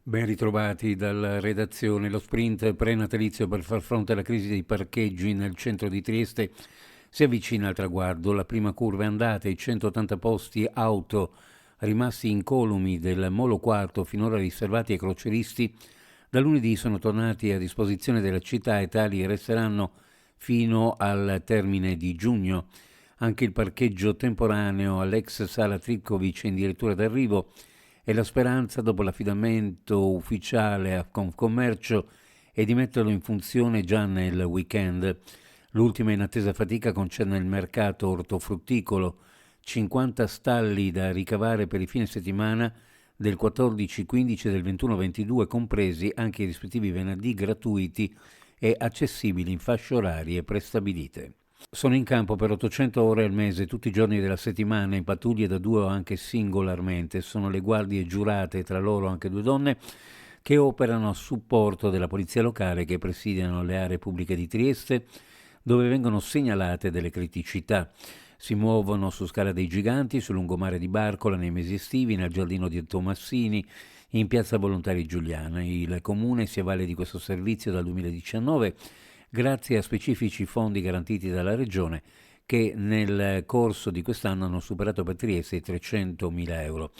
Ben ritrovati dalla redazione. Lo sprint prenatalizio per far fronte alla crisi dei parcheggi nel centro di Trieste si avvicina al traguardo. La prima curva è andata, i 180 posti auto rimasti incolumi del Molo Quarto, finora riservati ai croceristi, da lunedì sono tornati a disposizione della città e tali resteranno fino al termine di giugno. Anche il parcheggio temporaneo all'ex Sala Trickovic è in dirittura d'arrivo e la speranza, dopo l'affidamento ufficiale a Confcommercio, è di metterlo in funzione già nel weekend. L'ultima inattesa fatica concerne il mercato ortofrutticolo, 50 stalli da ricavare per i fine settimana del 14-15 e del 21-22, compresi anche i rispettivi venerdì gratuiti e accessibili in fasce orarie prestabilite. Sono in campo per 800 ore al mese, tutti i giorni della settimana, in pattuglie da due o anche singolarmente. Sono le guardie giurate, tra loro anche due donne, che operano a supporto della polizia locale che presidiano le aree pubbliche di Trieste, dove vengono segnalate delle criticità. Si muovono su Scala dei Giganti, sul lungomare di Barcola nei mesi estivi, nel giardino di Tomassini, in piazza Volontari Giuliana. Il comune si avvale di questo servizio dal 2019 grazie a specifici fondi garantiti dalla Regione che nel corso di quest'anno hanno superato per Trieste i 300.000 euro.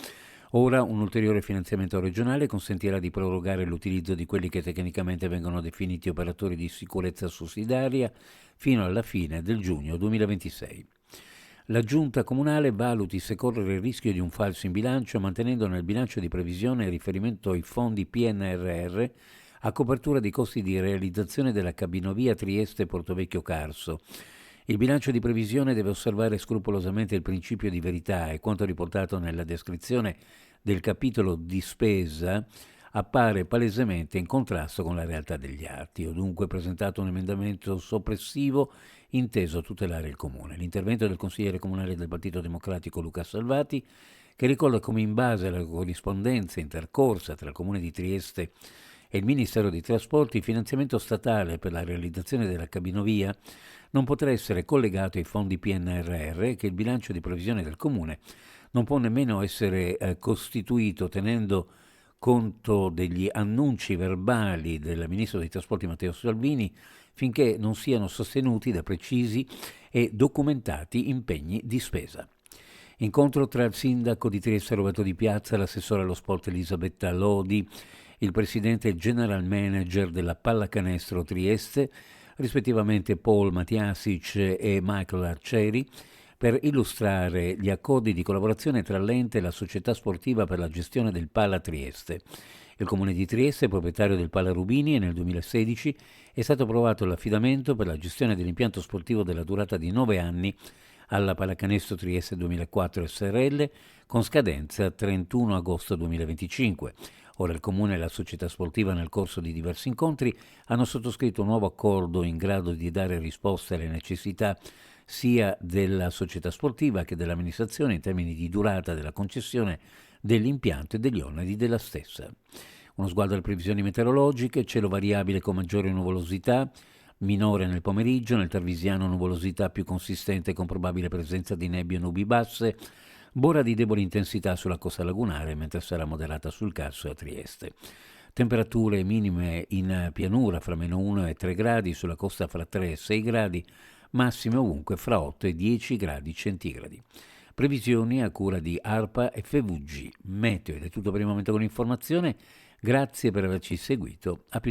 Ora un ulteriore finanziamento regionale consentirà di prorogare l'utilizzo di quelli che tecnicamente vengono definiti operatori di sicurezza sussidiaria fino alla fine del giugno 2026. La giunta comunale valuti se correre il rischio di un falso in bilancio, mantenendo nel bilancio di previsione il riferimento ai fondi PNRR a copertura dei costi di realizzazione della cabinovia Trieste-Portovecchio Carso. Il bilancio di previsione deve osservare scrupolosamente il principio di verità e quanto riportato nella descrizione del capitolo di spesa appare palesemente in contrasto con la realtà degli atti. Ho dunque presentato un emendamento soppressivo inteso a tutelare il Comune. L'intervento del consigliere comunale del Partito Democratico Luca Salvati, che ricorda come in base alla corrispondenza intercorsa tra il Comune di Trieste e il Ministero dei Trasporti il finanziamento statale per la realizzazione della cabinovia non potrà essere collegato ai fondi PNRR e che il bilancio di previsione del Comune non può nemmeno essere costituito tenendo conto degli annunci verbali del Ministro dei Trasporti Matteo Salvini finché non siano sostenuti da precisi e documentati impegni di spesa. Incontro tra il sindaco di Trieste Roberto Di Piazza, l'assessore allo sport Elisabetta Lodi, il presidente e general manager della Pallacanestro Trieste, rispettivamente Paul Matiasic e Michael Arcieri, per illustrare gli accordi di collaborazione tra l'ente e la società sportiva per la gestione del Pala Trieste. Il comune di Trieste, proprietario del Pala Rubini, e nel 2016 è stato approvato l'affidamento per la gestione dell'impianto sportivo della durata di 9 anni alla Pallacanestro Trieste 2004 SRL con scadenza 31 agosto 2025. Ora il Comune e la società sportiva nel corso di diversi incontri hanno sottoscritto un nuovo accordo in grado di dare risposte alle necessità sia della società sportiva che dell'amministrazione in termini di durata della concessione dell'impianto e degli oneri della stessa. Uno sguardo alle previsioni meteorologiche: cielo variabile con maggiore nuvolosità, minore nel pomeriggio, nel Tarvisiano nuvolosità più consistente con probabile presenza di nebbie e nubi basse, bora di debole intensità sulla costa lagunare, mentre sarà moderata sul Carso e a Trieste. Temperature minime in pianura fra -1 e 3 gradi, sulla costa fra 3 e 6 gradi, massime ovunque fra 8 e 10 gradi centigradi. Previsioni a cura di ARPA e FVG. Meteo ed è tutto per il momento con l'informazione. Grazie per averci seguito. A più tardi.